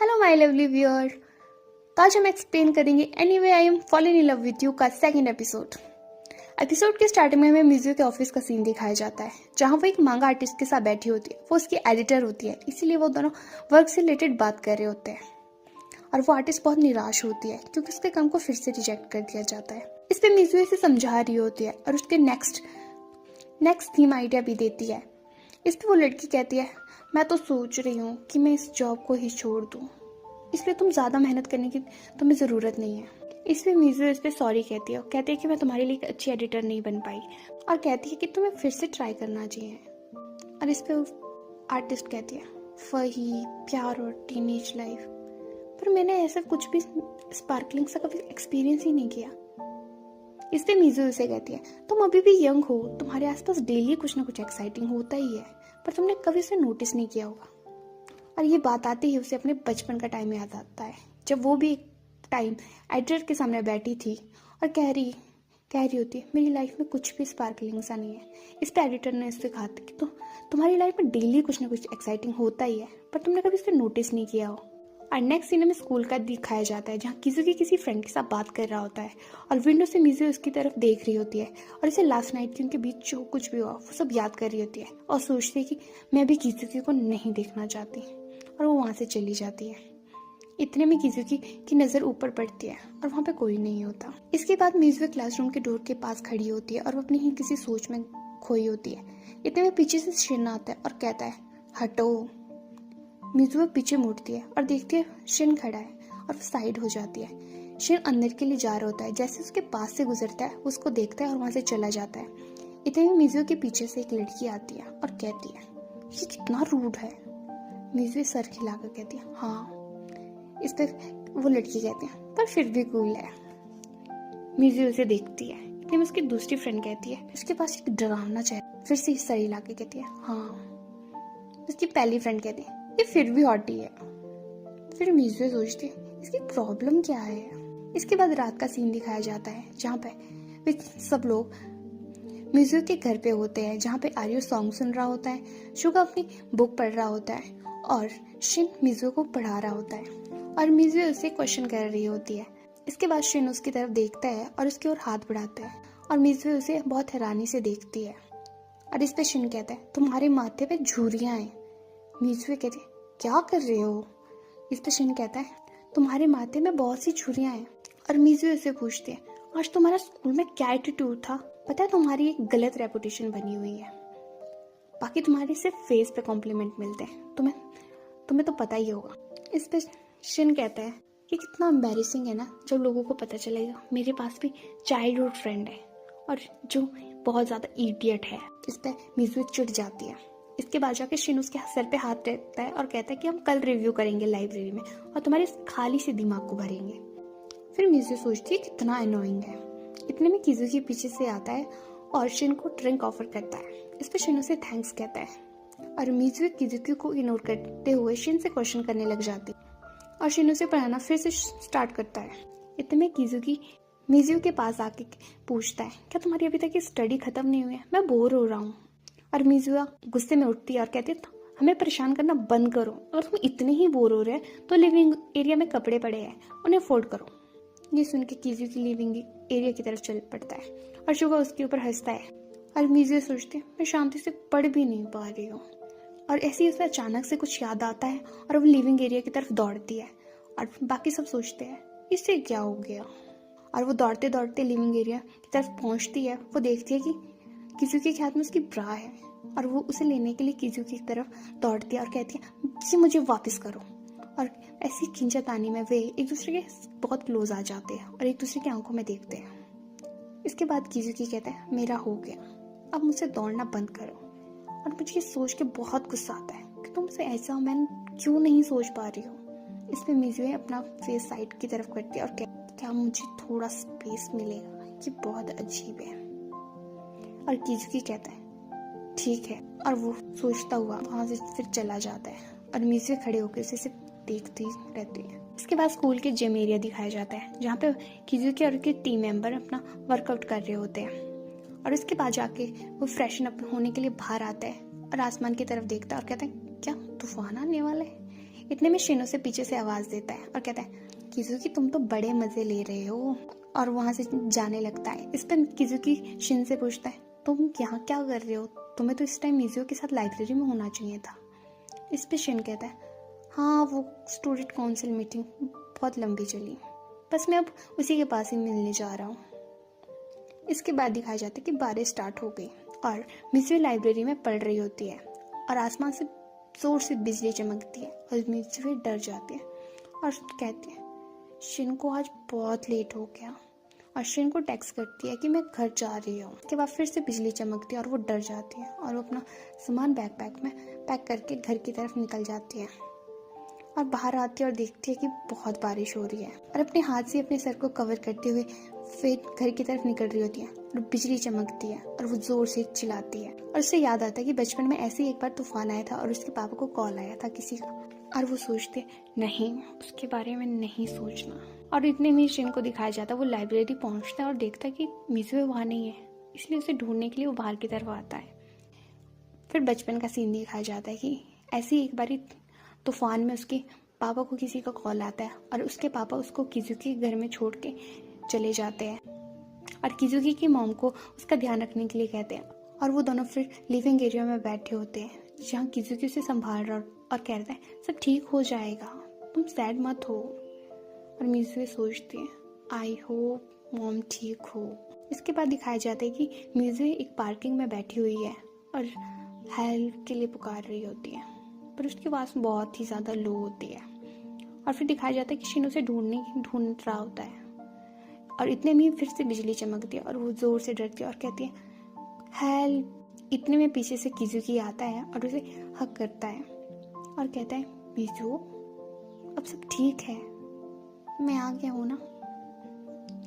Hello my lovely viewer. तो आज हम एक्सप्लेन करेंगे anyway I am falling in love with you का सेकंड एपिसोड के स्टार्टिंग में हमें म्यूजिक के ऑफिस का सीन दिखाया जाता है, जहां वो एक मांगा आर्टिस्ट के साथ बैठी होती है। वो उसकी एडिटर होती है, इसीलिए वो दोनों वर्क से रिलेटेड बात कर रहे होते हैं। और वो आर्टिस्ट बहुत निराश होती है क्योंकि उसके काम को फिर से रिजेक्ट कर दिया जाता है। इस पे म्यूजिक से समझा रही होती है और उसके नेक्स्ट थीम आइडिया भी देती है। इस पे वो लड़की कहती है, मैं तो सोच रही हूँ कि मैं इस जॉब को ही छोड़ दूँ, इसलिए तुम ज़्यादा मेहनत करने की तुम्हें ज़रूरत नहीं है। इस पे मीजू इस पे सॉरी कहती है, कहती है कि मैं तुम्हारे लिए एक अच्छी एडिटर नहीं बन पाई, और कहती है कि तुम्हें फिर से ट्राई करना चाहिए। और इस पे आर्टिस्ट कहती है, वही प्यार और टीनेज लाइफ, पर मैंने ऐसा कुछ भी स्पार्कलिंग सा कभी एक्सपीरियंस ही नहीं किया। इस पे मीजू उसे कहती है, तुम अभी भी यंग हो, तुम्हारे आसपास डेली कुछ ना कुछ एक्साइटिंग होता ही है, पर तुमने कभी उसे नोटिस नहीं किया होगा। और ये बात आती ही उसे अपने बचपन का टाइम याद आता है, जब वो भी एक टाइम एडिटर के सामने बैठी थी और कह रही होती है, मेरी लाइफ में कुछ भी स्पार्कलिंग सा नहीं है। इस पे एडिटर ने उससे कहा था कि तो तुम्हारी लाइफ में डेली कुछ ना कुछ एक्साइटिंग होता ही है, पर तुमने कभी उसे नोटिस नहीं किया हो। और नेक्स्ट सीन में स्कूल का दिखाया जाता है, जहाँ किजुकी किसी फ्रेंड के साथ बात कर रहा होता है और विंडो से मिज़ू उसकी तरफ देख रही होती है और इसे लास्ट नाइट की उनके बीच जो कुछ भी हुआ वो सब याद कर रही होती है और सोचती है कि मैं भी किजुकी को नहीं देखना चाहती, और वो वहाँ से चली जाती है। इतने में किजुकी की नज़र ऊपर पड़ती है और वहाँ पे कोई नहीं होता। इसके बाद मिज़ू क्लासरूम के डोर के पास खड़ी होती है और वो अपनी ही किसी सोच में खोई होती है। इतने में पीछे से शिन आता है और कहता है, हटो। मिज़ू पीछे मुड़ती है और देखती है शिन खड़ा है और वो साइड हो जाती है। शिन अंदर के लिए जा रहा होता है, जैसे उसके पास से गुजरता है उसको देखता है और वहाँ से चला जाता है। इतने में मिज़ू के पीछे से एक लड़की आती है और कहती है, ये कितना रूड है। मिज़ू सर खिलाकर कहती है, हाँ। इस पर वो लड़की कहती है, पर फिर भी कूल है। मिज़ू उसे देखती है। इतने में उसकी दूसरी फ्रेंड कहती है, उसके पास एक डरावना चेहरा। फिर से सर हिला के कहती है, हाँ। उसकी पहली फ्रेंड कहती है, ये फिर भी हॉटी है। फिर मिज़ू सोचती है, इसकी प्रॉब्लम क्या है। इसके बाद रात का सीन दिखाया जाता है, जहाँ पे सब लोग मिज़ू के घर पे होते हैं, जहाँ पे आर्यो सॉन्ग सुन रहा होता है, शुगा अपनी बुक पढ़ रहा होता है और शिन मिज़ू को पढ़ा रहा होता है और मिज़ू उसे क्वेश्चन कर रही होती है। इसके बाद शिन उसकी तरफ देखता है और उसकी ओर हाथ बढ़ाता है और मिज़ू उसे बहुत हैरानी से देखती है। और इस पे शिन कहता है, तुम्हारे माथे पे झुर्रियाँ हैं। मिज़ू कहती है, क्या कर रहे हो। इस पे शिन कहता है, तुम्हारे माथे में बहुत सी झुर्रियाँ हैं। और मिज़ू उसे पूछती है, आज तुम्हारा स्कूल में क्या एटीट्यूड था। पता है तुम्हारी एक गलत रेपुटेशन बनी हुई है, बाकी तुम्हारे सिर्फ फेस पे कॉम्प्लीमेंट मिलते हैं, तुम्हें तो पता ही होगा। इस पे शिन कहता है कि कितना एम्बैरेसिंग है ना जब लोगों को पता चलेगा मेरे पास भी चाइल्डहुड फ्रेंड है और जो बहुत ज़्यादा इडियट है। इस पे मिज़ू चिढ़ जाती है। इसके बाद जाके शिन उसके सर पे हाथ रखता है और कहता है कि हम कल रिव्यू करेंगे लाइब्रेरी में और तुम्हारे खाली से दिमाग को भरेंगे। फिर मिज़ू सोचती है कितना अनोइंग है। इतने में किजुकी पीछे से आता है और शिन को ड्रिंक ऑफर करता है। इस पे शिन उसे थैंक्स कहता है और मिज़ू किजुकी को इग्नोर करते हुए शिन से क्वेश्चन करने लग जाती है और शिन उसे पढ़ाना फिर से स्टार्ट करता है। इतने में किजुकी मिज़ू के पास आके पूछता है, क्या तुम्हारी अभी तक की स्टडी खत्म नहीं हुई है, मैं बोर हो रहा हूँ। और मिज़ू गुस्से में उठती है और कहती है, हमें परेशान करना बंद करो, और तुम इतने ही बोर हो रहे हैं तो लिविंग एरिया में कपड़े पड़े हैं, उन्हें फोल्ड करो। ये सुन के किजुकी लिविंग एरिया की तरफ चल पड़ता है और शुगा उसके ऊपर हंसता है। और मिज़ू सोचती है, मैं शांति से पढ़ भी नहीं पा रही हूँ। और ऐसे ही उसे अचानक से कुछ याद आता है और वो लिविंग एरिया की तरफ दौड़ती है और बाकी सब सोचते हैं इससे क्या हो गया। और वो दौड़ते दौड़ते लिविंग एरिया की तरफ पहुँचती है। वो देखती है कि किजुकी के हाथ में उसकी ब्रा है और वो उसे लेने के लिए किजुकी की तरफ दौड़ती है और कहती है कि मुझे वापस करो। और ऐसी खींचातानी में वे एक दूसरे के बहुत क्लोज आ जाते हैं और एक दूसरे की आंखों में देखते हैं। इसके बाद किजुकी कहता है, मेरा हो गया, अब मुझसे दौड़ना बंद करो। और मुझे ये सोच के बहुत गुस्सा आता है कि तुमसे ऐसा मैं क्यों नहीं सोच पा रही हूँ। इसमें मिज़ू अपना फेस साइड की तरफ करती है और कहती, क्या मुझे थोड़ा स्पेस मिलेगा, ये बहुत अजीब है। और किजुकी कहता है, ठीक है। और वो सोचता हुआ वहाँ से फिर चला जाता है और मिज़ू खड़े होकर उसे सिर्फ देखती रहती है। इसके बाद स्कूल के जिम एरिया दिखाया जाता है, जहाँ पे किजुकी और उसके टीम मेंबर अपना वर्कआउट कर रहे होते हैं। और उसके बाद जाके वो फ्रेशन अप होने के लिए बाहर आता है और आसमान की तरफ देखता है और कहता है, क्या तूफान आने वाला है। इतने में शिन उसे पीछे से आवाज देता है और कहता है, किजुकी तुम तो बड़े मजे ले रहे हो, और वहां से जाने लगता है। इस पर किजुकी शिन से पूछता है, तुम यहाँ क्या कर रहे हो? तुम्हें तो इस टाइम मिजुओ के साथ लाइब्रेरी में होना चाहिए था। इस पे शिन कहता है, हाँ वो स्टूडेंट काउंसिल मीटिंग बहुत लंबी चली, बस मैं अब उसी के पास ही मिलने जा रहा हूँ। इसके बाद दिखाया जाता है कि बारिश स्टार्ट हो गई और मिजुओ लाइब्रेरी में पढ़ रही होती है और आसमान से जोर से बिजली चमकती है और मिजुओ डर जाती है और कहती है, शिन को आज बहुत लेट हो गया, और शिन को टेक्स्ट करती है कि मैं घर जा रही हूँ। उसके बाद फिर से बिजली चमकती है और वो डर जाती है और वो अपना सामान बैकपैक में पैक करके घर की तरफ निकल जाती है और बाहर आती है और देखती है कि बहुत बारिश हो रही है और अपने हाथ से अपने सर को कवर करते हुए फिर घर की तरफ निकल रही होती है और बिजली चमकती है और वो जोर से चिल्लाती है और उससे याद आता है कि बचपन में ऐसे ही एक बार तूफान आया था और उसके पापा को कॉल आया था किसी का, और वो सोचते नहीं उसके बारे में नहीं सोचना। और इतने में शिन को दिखाया जाता है वो लाइब्रेरी पहुंचता है और देखता है कि मिजुओ वहाँ नहीं है, इसलिए उसे ढूंढने के लिए वो बाहर की तरफ आता है। फिर बचपन का सीन दिखाया जाता है कि ऐसे ही एक बार तूफान में उसके पापा को किसी का कॉल आता है और उसके पापा उसको किजुकी के घर में छोड़ के चले जाते हैं और किजुकी की मॉम को उसका ध्यान रखने के लिए कहते हैं और वो दोनों फिर लिविंग एरिया में बैठे होते हैं जहाँ किजुकी उसे संभाल रहा और कहता है, सब ठीक हो जाएगा, तुम सैड मत हो। और मिजुओ सोचती है, आई होप मॉम ठीक हो। इसके बाद दिखाया जाता है कि मिजुओ एक पार्किंग में बैठी हुई है और हेल्प के लिए पुकार रही होती है, पर उसकी आवाज़ बहुत ही ज़्यादा लो होती है। और फिर दिखाया जाता है कि शिन उसे ढूंढ रहा होता है और इतने में फिर से बिजली चमकती है और वो ज़ोर से डरती है और कहती है, हेल्प। इतने में पीछे से किजुकी आता है और उसे हक करता है और कहता है, मिजुओ अब सब ठीक है, मैं आ गया हूँ ना।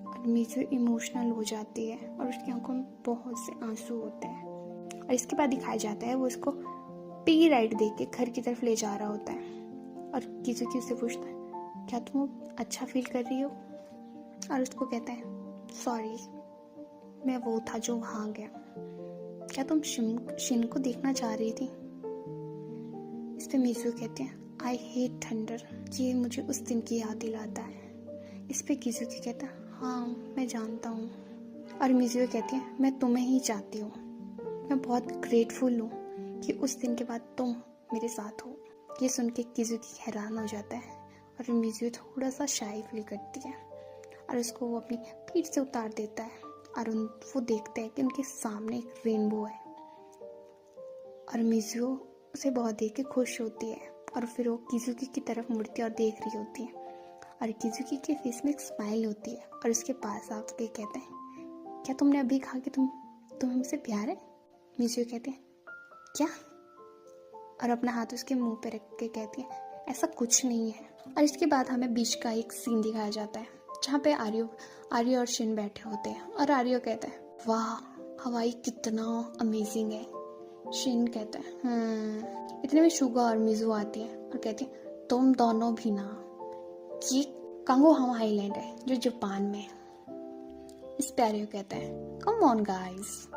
और मिजुओ इमोशनल हो जाती है और उसकी आंखों में बहुत से आंसू होते हैं। और इसके बाद दिखाया जाता है वो उसको पिगी राइड दे के घर की तरफ ले जा रहा होता है और किजुकी उससे पूछता है, क्या तुम अच्छा फील कर रही हो? और उसको कहता है, सॉरी मैं वो था जो वहाँ गया, क्या तुम शिन को देखना चाह रही थी? इस पे मिजुओ कहते हैं, आई हेट थंडर, ये मुझे उस दिन की याद दिलाता है। इस पे किजुकी कहता है, हाँ मैं जानता हूँ। और मिजुओ कहती है, मैं तुम्हें ही चाहती हूँ, मैं बहुत ग्रेटफुल हूँ कि उस दिन के बाद तुम मेरे साथ हो। ये सुन के किजुकी हैरान हो जाता है और मिजुओ थोड़ा सा शाई फील करती है और उसको वो अपनी पीठ से उतार देता है और वो देखते हैं कि उनके सामने एक रेनबो है और मिजुओ उसे बहुत देख के खुश होती है और फिर वो किजुकी की तरफ मुड़ती है और देख रही होती है और किजुकी के फेस में एक स्माइल होती है और उसके पास आके कहते हैं, क्या तुमने अभी कहा कि तुम्हें मुझसे प्यार है? मिजुओ कहते हैं, क्या? और अपना हाथ उसके मुंह पे रख के कहती है, ऐसा कुछ नहीं है। और इसके बाद हमें बीच का एक सीन दिखाया जाता है जहाँ पे आर्यो और शिन बैठे होते हैं और आर्यो कहता है, वाह हवाई कितना अमेजिंग है। शिन कहता है इतने में शुगा और मिजुओ आती है और कहती है, तुम दोनों भी ना, ये कांगोहामा आइलैंड है जो जापान में है। इस पे आर्यो कहता है, कम ऑन गाइस,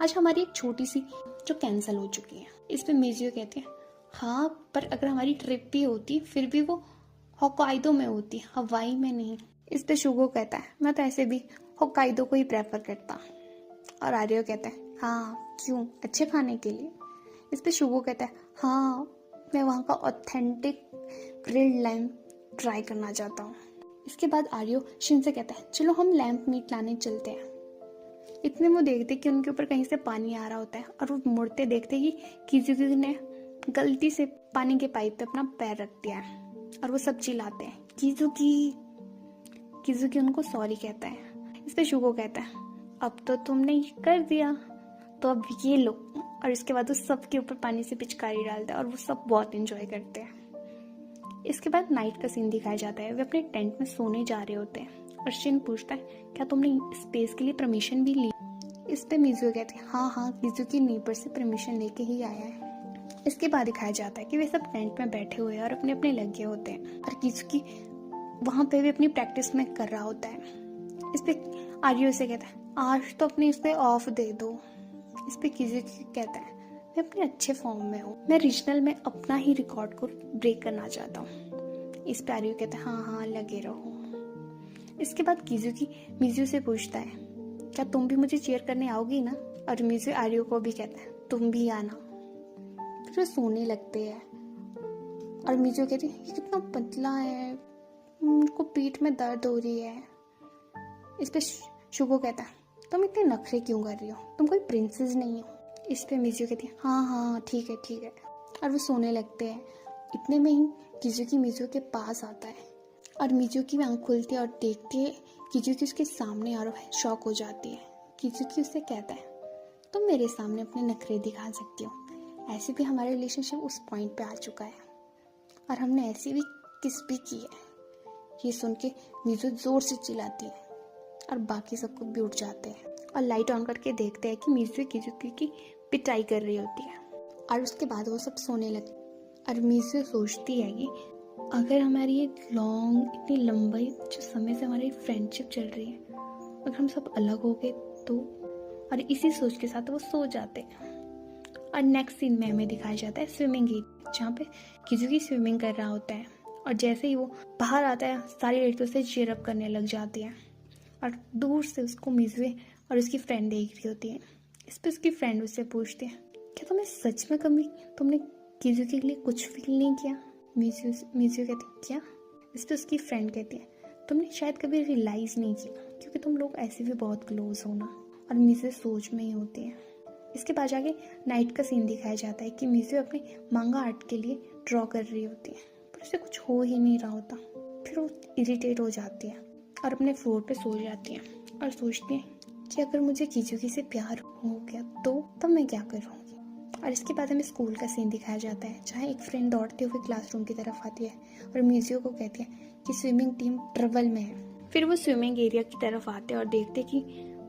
आज हमारी एक छोटी सी जो कैंसिल हो चुकी है। इस पे मिजुओ कहती है, हाँ पर अगर हमारी ट्रिप भी होती फिर भी वो होक्काइडो में होती, हवाई में नहीं। इस पे शुगो कहता है, मैं तो ऐसे भी होक्काइडो को ही प्रेफर करता। और आर्यो कहता है, हाँ क्यों, अच्छे खाने के लिए? इस पे शुगो कहता है, हाँ मैं वहाँ का ऑथेंटिक ग्रिल्ड लैम्प ट्राई करना चाहता हूँ। इसके बाद आर्यो शिन से कहता है, चलो हम लैम्प मीट लाने चलते हैं। इतने वो देखते कि उनके ऊपर कहीं से पानी आ रहा होता है और वो मुड़ते देखते कि किजुकी ने गलती से पानी के पाइप पे अपना पैर रख दिया है और वो सब चिल्लाते हैं, किजुकी उनको सॉरी कहता है। इस पे शुगो कहता है, अब तो तुमने ये कर दिया तो अब ये लो। और इसके बाद वो सबके ऊपर पानी से पिचकारी डालता है और वो सब बहुत एंजॉय करते हैं। इसके बाद नाइट का सीन दिखाया जाता है, वे अपने टेंट में सोने जा रहे होते हैं और शिन पूछता है, क्या तुमने स्पेस के लिए परमिशन भी ली? इस पे मिजुओ कहते हैं, हाँ किजुकी नीबर से परमिशन लेके ही आया है। इसके बाद दिखाया जाता है कि वे सब टेंट में बैठे हुए हैं और अपने अपने लगे होते हैं और किजुकी वहाँ पे भी अपनी प्रैक्टिस में कर रहा होता है। इस पे आर्यो से कहता है, आज तो अपने इस पे ऑफ दे दो। इस पे किजुकी कहता है, मैं अपने अच्छे फॉर्म में हूँ, मैं रीजनल में अपना ही रिकॉर्ड को ब्रेक करना चाहता हूँ। इस पे आर्यू कहता है हाँ हाँ लगे रहो। इसके बाद किजुकी मिज़ू से पूछता है क्या तुम भी मुझे चीयर करने आओगी ना, और मिज़ू आर्यू को भी कहता है तुम भी आना। फिर वो सोने लगते हैं और मिज़ू कहती है कितना पतला है, उनको पीठ में दर्द हो रही है। इस पे शुगो कहता है तुम इतने नखरे क्यों कर रही हो, तुम कोई प्रिंसेस नहीं हो। इस पे मिज़ू कहती है हाँ हाँ ठीक है ठीक है, और वो सोने लगते हैं। इतने में ही किजुकी मिज़ू के पास आता है और मिज़ू की आँख खुलती है और देखती है किजुकी उसके सामने और शॉक हो जाती है। किजुकी उससे कहता है तुम मेरे सामने अपने नखरे दिखा सकती हो, ऐसे भी हमारा रिलेशनशिप उस पॉइंट पे आ चुका है और हमने ऐसी भी किस भी की है। ये सुन के मिज़ू जोर से चिल्लाती है और बाकी सबको भी उठ जाते हैं और लाइट ऑन करके देखते हैं कि मिज़ू किजुकी की पिटाई कर रही होती है। और उसके बाद वो सब सोने लगते और मिज़ू सोचती है कि अगर हमारी एक इतनी लंबी जो समय से हमारी फ्रेंडशिप चल रही है, अगर हम सब अलग हो गए तो, और इसी सोच के साथ वो सो जाते हैं। और नेक्स्ट सीन में हमें दिखाया जाता है स्विमिंग एरिया, जहाँ पे किजुकी स्विमिंग कर रहा होता है और जैसे ही वो बाहर आता है सारी लड़कियों से चीयर अप करने लग जाती है और दूर से उसको मिज़ू और उसकी फ्रेंड देख रही होती है। इस पर उसकी फ्रेंड उससे पूछती है क्या तुम्हें सच में कभी तुमने किजुकी के लिए कुछ फील नहीं किया। मिज़ू कहती क्या। इस पर उसकी फ्रेंड कहती है तुमने शायद कभी रियलाइज़ नहीं किया क्योंकि तुम लोग ऐसे भी बहुत क्लोज हो ना। और मिज़ू सोच में ही होती है। इसके बाद जाके नाइट का सीन दिखाया जाता है कि मिज़ू अपने मांगा आर्ट के लिए ड्रॉ कर रही होती है पर उसे कुछ हो ही नहीं रहा होता। फिर वो इरिटेट हो जाती है और अपने फ्लोर पे सो जाती है और सोचती है कि अगर मुझे किजुकी से प्यार हो गया तो तब मैं क्या करूँगी। और इसके बाद हमें स्कूल का सीन दिखाया जाता है जहाँ एक फ्रेंड दौड़ते हुए क्लासरूम की तरफ आती है और मिज़ू को कहती है कि स्विमिंग टीम ट्रबल में है। फिर वो स्विमिंग एरिया की तरफ आते हैं और देखते कि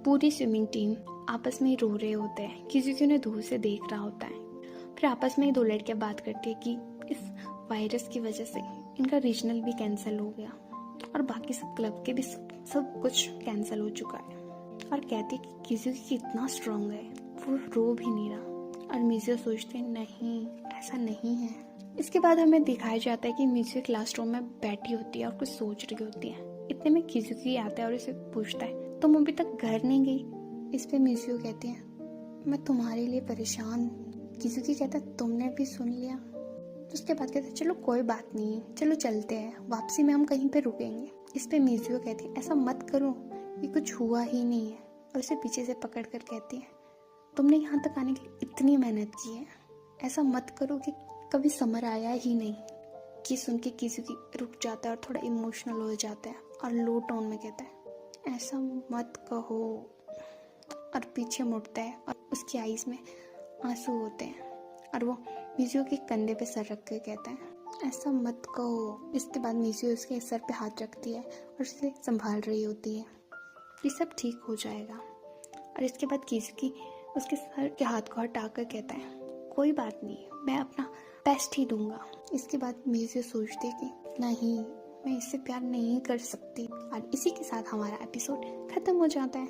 पूरी स्विमिंग टीम आपस में ही रो रहे होते हैं। किजुकी उन्हें दूर से देख रहा होता है। फिर आपस में ही दो लड़कियां बात करती है कि इस वायरस की वजह से इनका रीजनल भी कैंसिल हो गया और बाकी सब क्लब के भी सब कुछ कैंसिल हो चुका है। और कहती है कि किजुकी कितना स्ट्रांग है, वो रो भी नहीं रहा। और मिज़ू सोचते हैं नहीं ऐसा नहीं है। इसके बाद हमें दिखाया जाता है कि मिज़ू क्लासरूम में बैठी होती है और कुछ सोच रही होती है। इतने में किजुकी आता है और उसे पूछता है तुम अभी तक घर नहीं गई। इस पे मिज़ू कहती है मैं तुम्हारे लिए परेशान। किजुकी कहता है तुमने भी सुन लिया। तो उसके बाद कहते हैं चलो कोई बात नहीं, चलो चलते हैं, वापसी में हम कहीं पे रुकेंगे। इस पे मिज़ू कहती है ऐसा मत करो, ये कुछ हुआ ही नहीं है। और उसे पीछे से पकड़ कर कहती है तुमने यहाँ तक आने के लिए इतनी मेहनत की है, ऐसा मत करो कि कभी समर आया ही नहीं। कि सुन के किजुकी रुक जाता है और थोड़ा इमोशनल हो जाता है और लो टोन में कहता है ऐसा मत कहो। और पीछे मुड़ता है और उसकी आईज में आंसू होते हैं और वो मिज़ू के कंधे पे सर रख के कहता है ऐसा मत कहो। इसके बाद मिज़ू उसके सर पे हाथ रखती है और उसे संभाल रही होती है, ये सब ठीक हो जाएगा। और इसके बाद किजुकी उसके सर के हाथ को हटाकर कहता है कोई बात नहीं, मैं अपना बेस्ट ही दूंगा। इसके बाद मिज़ू सोचती है कि नहीं मैं इससे प्यार नहीं कर सकती। और इसी के साथ हमारा एपिसोड खत्म हो जाता है।